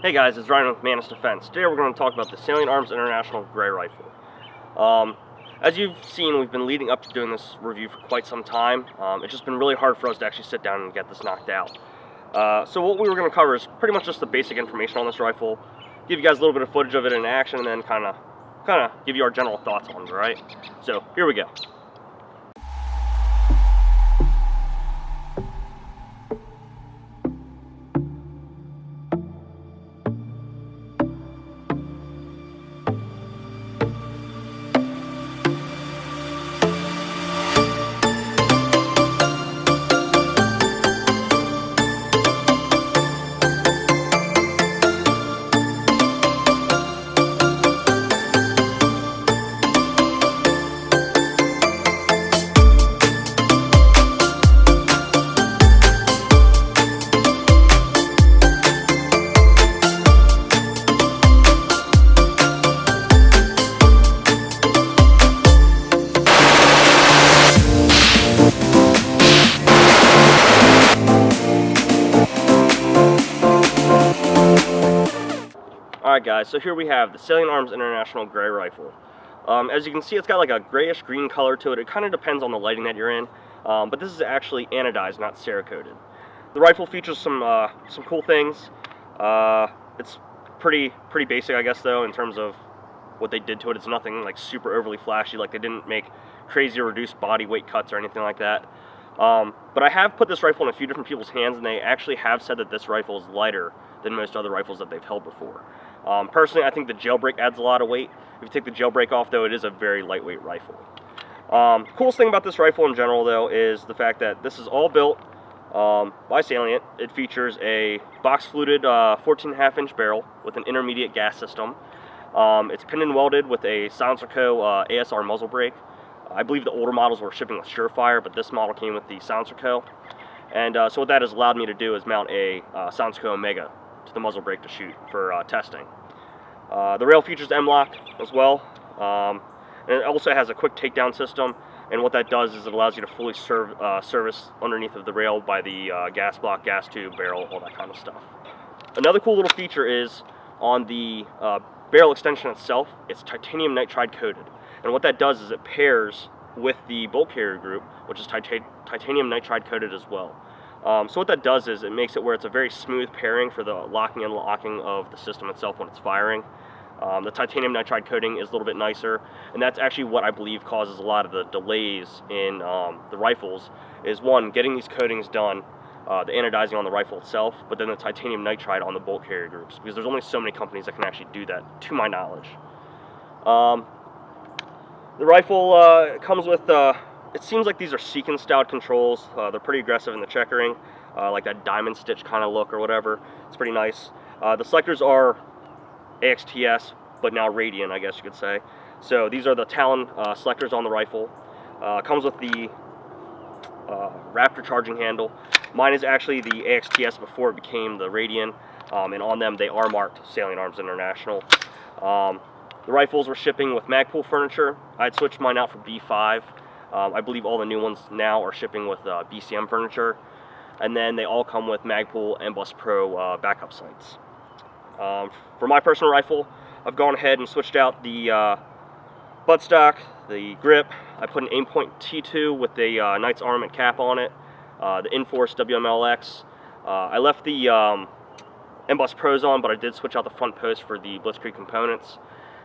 Hey guys, it's Ryan with Mantis Defense. Today we're going to talk about the Salient Arms International Gray Rifle. As you've seen, we've been leading up to doing this review for quite some time. It's just been really hard for us to actually sit down and get this knocked out. So what we were going to cover is pretty much just the basic information on this rifle, give you guys a little bit of footage of it in action, and then kind of give you our general thoughts on it, right? So here we go. Alright guys, so here we have the Salient Arms International Gray Rifle. As you can see, it's got like a grayish green color to it. It kind of depends on the lighting that you're in, but this is actually anodized, not Cerakoted. The rifle features some cool things. It's pretty basic, I guess, though, in terms of what they did to it. It's nothing like super overly flashy, like they didn't make crazy or reduced body weight cuts or anything like that. But I have put this rifle in a few different people's hands, and they actually have said that this rifle is lighter than most other rifles that they've held before. Personally, I think the jailbreak adds a lot of weight. If you take the jailbreak off, though, it is a very lightweight rifle. Coolest thing about this rifle in general, though, is the fact that this is all built by Salient. It features a box-fluted 14.5-inch barrel with an intermediate gas system. It's pinned and welded with a Silencer Co. ASR muzzle brake. I believe the older models were shipping with Surefire, but this model came with the Silencer Co. And so what that has allowed me to do is mount a Silencer Co. Omega to the muzzle brake to shoot for testing. The rail features MLOK as well, and it also has a quick takedown system, and what that does is it allows you to fully service underneath of the rail by the gas block, gas tube, barrel, all that kind of stuff. Another cool little feature is on the barrel extension itself, it's titanium nitride coated, and what that does is it pairs with the bolt carrier group, which is titanium nitride coated as well. So what that does is it makes it where it's a very smooth pairing for the locking and locking of the system itself when it's firing. The titanium nitride coating is a little bit nicer, and that's actually what I believe causes a lot of the delays in the rifles, is one, getting these coatings done, the anodizing on the rifle itself, but then the titanium nitride on the bolt carrier groups, because there's only so many companies that can actually do that, to my knowledge. The rifle comes with, it seems like these are Seekin styled controls. They're pretty aggressive in the checkering, like that diamond stitch kind of look or whatever. It's pretty nice. The selectors are AXTS, but now Radian, I guess you could say. So these are the Talon selectors on the rifle. Comes with the Raptor charging handle. Mine is actually the AXTS before it became the Radian, and on them they are marked Salient Arms International. The rifles were shipping with Magpul furniture. I'd switched mine out for B5. I believe all the new ones now are shipping with BCM furniture, and then they all come with Magpul MBUS Pro backup sights. For my personal rifle, I've gone ahead and switched out the buttstock, the grip. I put an Aimpoint T2 with the Knight's Armament cap on it, the Inforce WMLx. I left the MBUS Pros on, but I did switch out the front post for the Blitzkrieg components,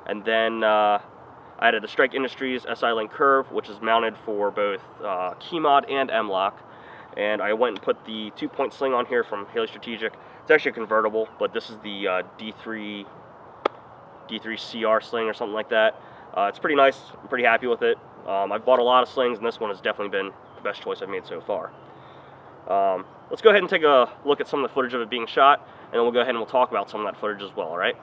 and then I added the Strike Industries SI Link Curve, which is mounted for both key mod and MLOK, and I went and put the 2-point sling on here from Haley Strategic. It's actually a convertible, but this is the D3 CR sling or something like that. It's pretty nice. I'm pretty happy with it. I've bought a lot of slings, and this one has definitely been the best choice I've made so far. Let's go ahead and take a look at some of the footage of it being shot, and then we'll go ahead and we'll talk about some of that footage as well, alright?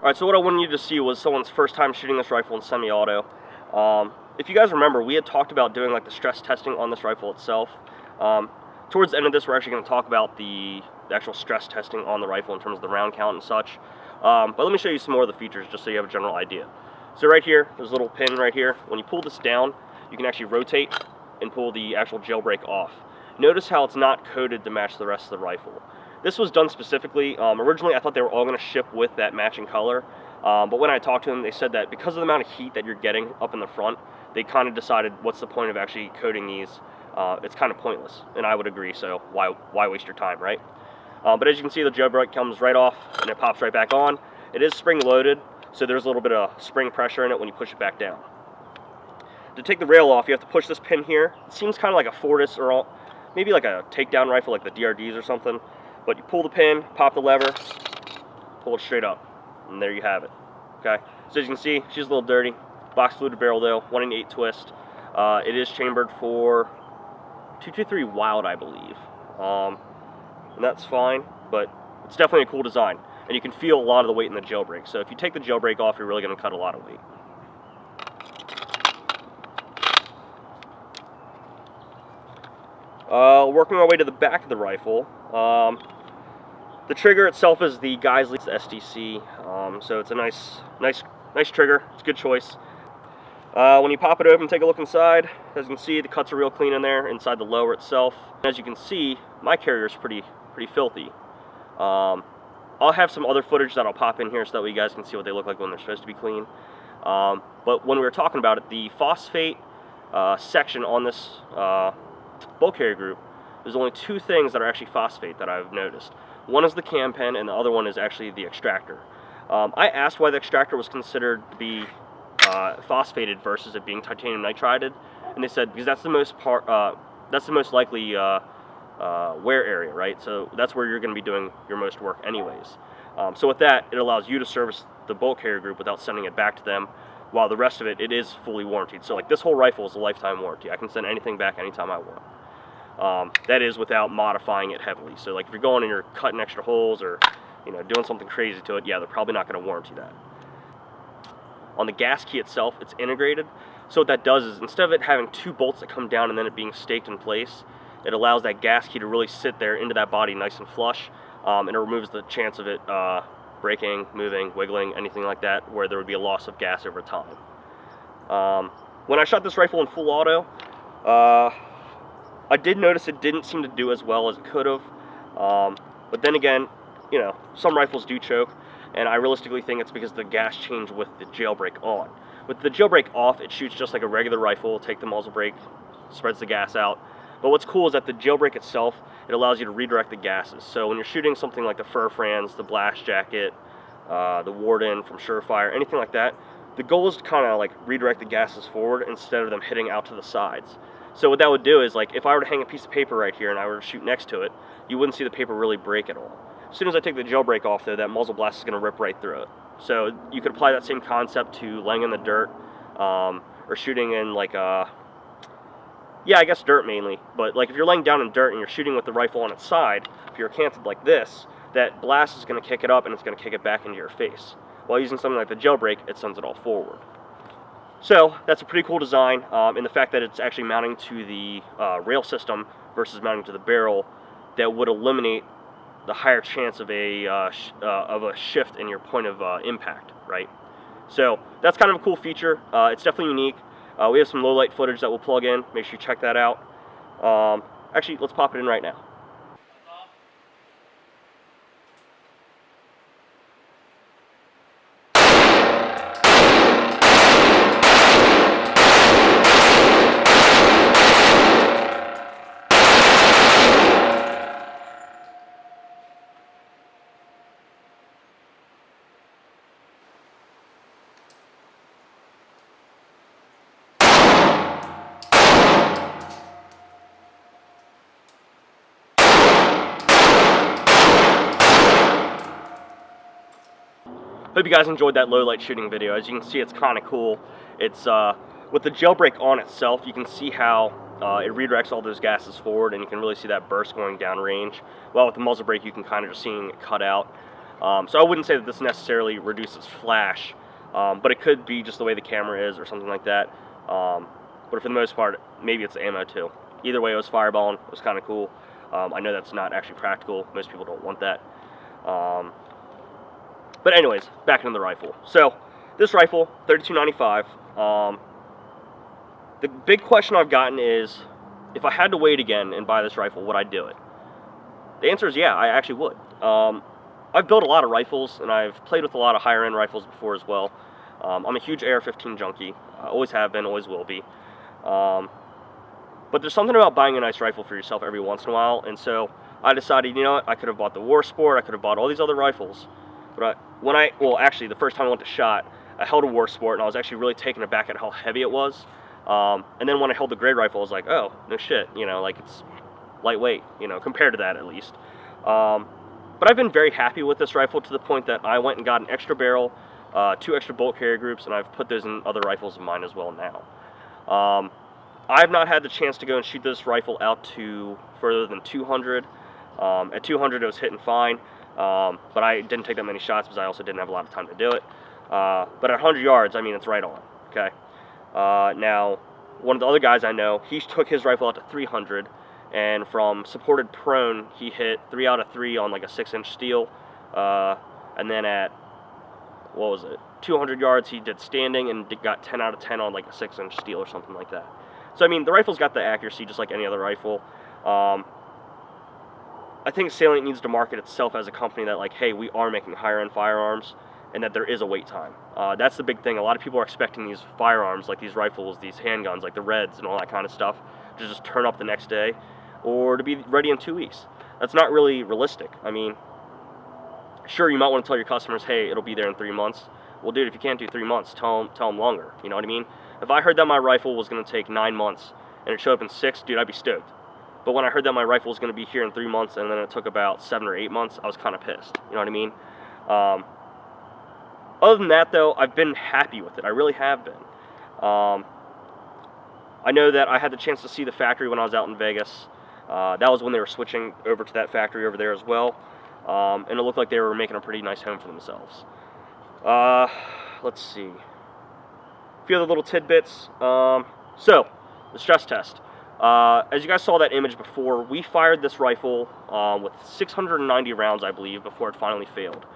Alright, so what I wanted you to see was someone's first time shooting this rifle in semi-auto. If you guys remember, we had talked about doing like the stress testing on this rifle itself. Towards the end of this, we're actually going to talk about the actual stress testing on the rifle in terms of the round count and such. But let me show you some more of the features just so you have a general idea. So right here, there's a little pin right here. When you pull this down, you can actually rotate and pull the actual jailbreak off. Notice how it's not coded to match the rest of the rifle. This was done specifically. Originally, I thought they were all going to ship with that matching color. But when I talked to them, they said that because of the amount of heat that you're getting up in the front, they kind of decided what's the point of actually coding these. It's kind of pointless, and I would agree, so why waste your time, right? But as you can see, the jailbreak comes right off and it pops right back on. It is spring loaded, so there's a little bit of spring pressure in it when you push it back down. To take the rail off, you have to push this pin here. It seems kind of like a Fortis or maybe like a takedown rifle like the DRDs or something, but you pull the pin, pop the lever, pull it straight up, and there you have it. Okay, so as you can see, she's a little dirty. Box fluted barrel though, 1 in 8 twist. It is chambered for 223 Wild, I believe, and that's fine, but it's definitely a cool design, and you can feel a lot of the weight in the jailbreak. So if you take the jailbreak off, you're really going to cut a lot of weight. Working our way to the back of the rifle, the trigger itself is the Geissele SDC, so it's a nice trigger. It's a good choice. When you pop it open, take a look inside. As you can see, the cuts are real clean in there, inside the lower itself. As you can see, my carrier is pretty filthy. I'll have some other footage that I'll pop in here so that way you guys can see what they look like when they're supposed to be clean. But when we were talking about it, the phosphate section on this bulk carrier group, there's only 2 things that are actually phosphate that I've noticed. One is the cam pen, and the other one is actually the extractor. I asked why the extractor was considered to be phosphated versus it being titanium nitrided, and they said because that's the most likely wear area, right? So that's where you're going to be doing your most work anyways. So with that, it allows you to service the bulk carrier group without sending it back to them, while the rest of it is fully warranted. So like this whole rifle is a lifetime warranty. I can send anything back anytime I want. That is without modifying it heavily. So like if you're going and you're cutting extra holes or doing something crazy to it, yeah, they're probably not going to warranty that. On the gas key itself, it's integrated. So what that does is instead of it having 2 bolts that come down and then it being staked in place, it allows that gas key to really sit there into that body nice and flush, and it removes the chance of it breaking, moving, wiggling, anything like that, where there would be a loss of gas over time. When I shot this rifle in full auto, I did notice it didn't seem to do as well as it could have. But then again, some rifles do choke, and I realistically think it's because the gas changed with the jailbreak on. With the jailbreak off, it shoots just like a regular rifle. Take the muzzle brake, spreads the gas out. But what's cool is that the jailbreak itself, it allows you to redirect the gases. So when you're shooting something like the Fur Franz, the Blast Jacket, the Warden from Surefire, anything like that, the goal is to kind of like redirect the gases forward instead of them hitting out to the sides. So what that would do is, like, if I were to hang a piece of paper right here and I were to shoot next to it, you wouldn't see the paper really break at all. As soon as I take the jailbreak off, though, that muzzle blast is going to rip right through it. So you could apply that same concept to laying in the dirt, or shooting in like yeah, I guess dirt mainly. But like if you're laying down in dirt and you're shooting with the rifle on its side, if you're canted like this, that blast is going to kick it up and it's going to kick it back into your face. While using something like the jailbreak, it sends it all forward. So that's a pretty cool design, and the fact that it's actually mounting to the rail system versus mounting to the barrel, that would eliminate the higher chance of a shift in your point of impact, right? So that's kind of a cool feature. It's definitely unique. We have some low light footage that we'll plug in. Make sure you check that out. Actually, let's pop it in right now. Hope you guys enjoyed that low light shooting video. As you can see, it's kind of cool. It's with the jailbreak on itself, you can see how it redirects all those gases forward, and you can really see that burst going down range. Well, with the muzzle brake, you can kind of just see it cut out. So I wouldn't say that this necessarily reduces flash, but it could be just the way the camera is or something like that. But for the most part, maybe it's the ammo too. Either way, it was fireballing. It was kind of cool. I know that's not actually practical. Most people don't want that. But anyways, back into the rifle. So this rifle, $32.95. The big question I've gotten is, if I had to wait again and buy this rifle, would I do it? The answer is yeah, I actually would. I've built a lot of rifles, and I've played with a lot of higher-end rifles before as well. I'm a huge AR-15 junkie. I always have been, always will be. But there's something about buying a nice rifle for yourself every once in a while, and so I decided, you know what, I could have bought the War Sport, I could have bought all these other rifles, but well, actually, the first time I went to SHOT, I held a War Sport, and I was actually really taken aback at how heavy it was. And then when I held the gray rifle, I was like, oh, no shit, you know, like, it's lightweight, you know, compared to that at least. But I've been very happy with this rifle to the point that I went and got an extra barrel, 2 extra bolt carrier groups, and I've put those in other rifles of mine as well now. I've not had the chance to go and shoot this rifle out to further than 200. At 200 it was hitting fine, but I didn't take that many shots because I also didn't have a lot of time to do it. But at 100 yards, I mean, it's right on, okay? Now, one of the other guys I know, he took his rifle out to 300, and from supported prone, he hit 3 out of 3 on like a 6-inch steel, and then at, what was it, 200 yards, he did standing and got 10 out of 10 on like a 6-inch steel or something like that. So, I mean, the rifle's got the accuracy just like any other rifle. I think Salient needs to market itself as a company that, like, hey, we are making higher-end firearms, and that there is a wait time. That's the big thing. A lot of people are expecting these firearms, like these rifles, these handguns, like the Reds and all that kind of stuff, to just turn up the next day, or to be ready in 2 weeks. That's not really realistic. I mean, sure, you might want to tell your customers, hey, it'll be there in 3 months. Well, dude, if you can't do 3 months, tell them longer. You know what I mean? If I heard that my rifle was going to take 9 months and it showed up in 6, dude, I'd be stoked. But when I heard that my rifle was going to be here in 3 months and then it took about 7 or 8 months, I was kind of pissed. You know what I mean? Other than that, though, I've been happy with it. I really have been. I know that I had the chance to see the factory when I was out in Vegas. That was when they were switching over to that factory over there as well. And it looked like they were making a pretty nice home for themselves. Let's see. A few other little tidbits. So, the stress test. As you guys saw that image before, we fired this rifle with 690 rounds, I believe, before it finally failed.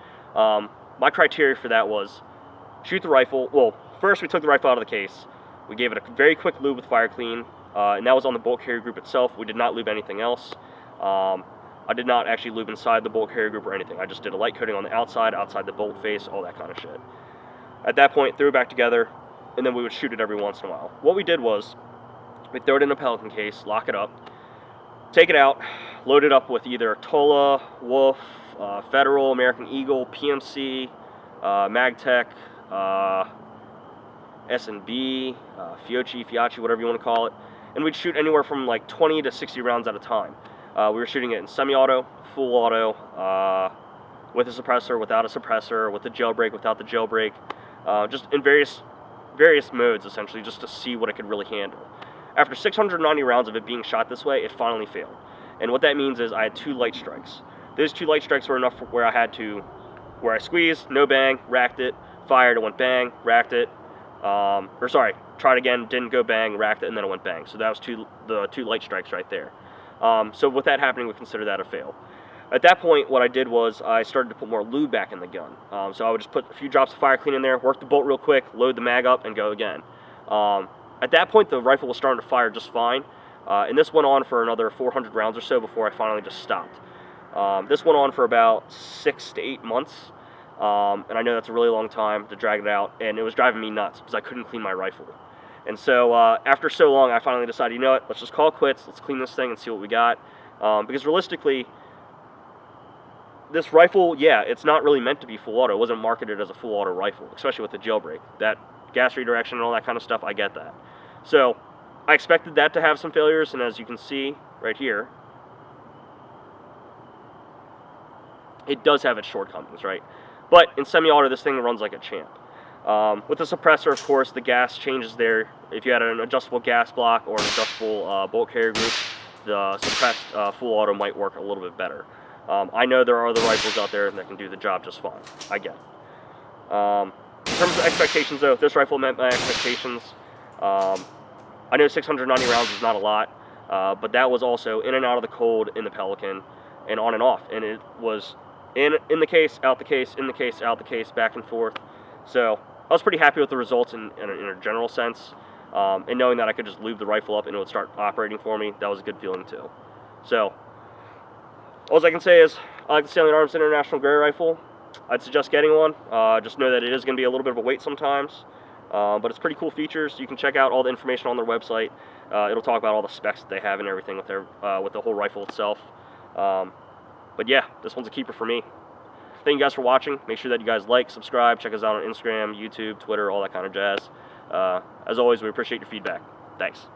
My criteria for that was shoot the rifle. Well, first we took the rifle out of the case. We gave it a very quick lube with Fire Clean, and that was on the bolt carrier group itself. We did not lube anything else. I did not actually lube inside the bolt carrier group or anything. I just did a light coating on the outside the bolt face, all that kind of shit. At that point, threw it back together, and then we would shoot it every once in a while. What we did was, we throw it in a Pelican case, lock it up, take it out, load it up with either Tola, Wolf, Federal, American Eagle, PMC, Magtech, S&B, Fiocchi, whatever you want to call it, and we'd shoot anywhere from like 20 to 60 rounds at a time. We were shooting it in semi-auto, full auto, with a suppressor, without a suppressor, with the jailbreak, without the jailbreak, just in various modes, essentially, just to see what it could really handle. After 690 rounds of it being shot this way, it finally failed. And what that means is I had 2 light strikes. Those 2 light strikes were enough for where I squeezed, no bang, racked it, fired, it went bang, racked it, tried again, didn't go bang, racked it, and then it went bang. So that was the 2 light strikes right there. So with that happening, we consider that a fail. At that point, what I did was I started to put more lube back in the gun. So I would just put a few drops of Fire Clean in there, work the bolt real quick, load the mag up, and go again. At that point, the rifle was starting to fire just fine, and this went on for another 400 rounds or so before I finally just stopped. This went on for about 6 to 8 months, and I know that's a really long time to drag it out, and it was driving me nuts because I couldn't clean my rifle. And so after so long, I finally decided, you know what, let's just call it quits, let's clean this thing and see what we got, because realistically, this rifle, yeah, it's not really meant to be full auto. It wasn't marketed as a full auto rifle, especially with the jailbreak. That gas redirection and all that kind of stuff, I get that. So I expected that to have some failures, and as you can see right here, it does have its shortcomings, right? But in semi-auto, this thing runs like a champ. With the suppressor, of course, the gas changes there. If you had an adjustable gas block or an adjustable bolt carrier group, the suppressed full auto might work a little bit better. I know there are other rifles out there that can do the job just fine. I get it. In terms of expectations, though, this rifle met my expectations. I know 690 rounds is not a lot, but that was also in and out of the cold in the Pelican, and on and off. And it was in the case, out the case, in the case, out the case, back and forth. So I was pretty happy with the results in a general sense. And knowing that I could just lube the rifle up and it would start operating for me, that was a good feeling too. So all I can say is I like the Salient Arms International Gray Rifle. I'd suggest getting one. Just know that it is going to be a little bit of a wait sometimes. But it's pretty cool features. You can check out all the information on their website. It'll talk about all the specs that they have and everything with their with the whole rifle itself. But yeah, this one's a keeper for me. Thank you guys for watching. Make sure that you guys like, subscribe, check us out on Instagram, YouTube, Twitter, all that kind of jazz. As always, we appreciate your feedback. Thanks.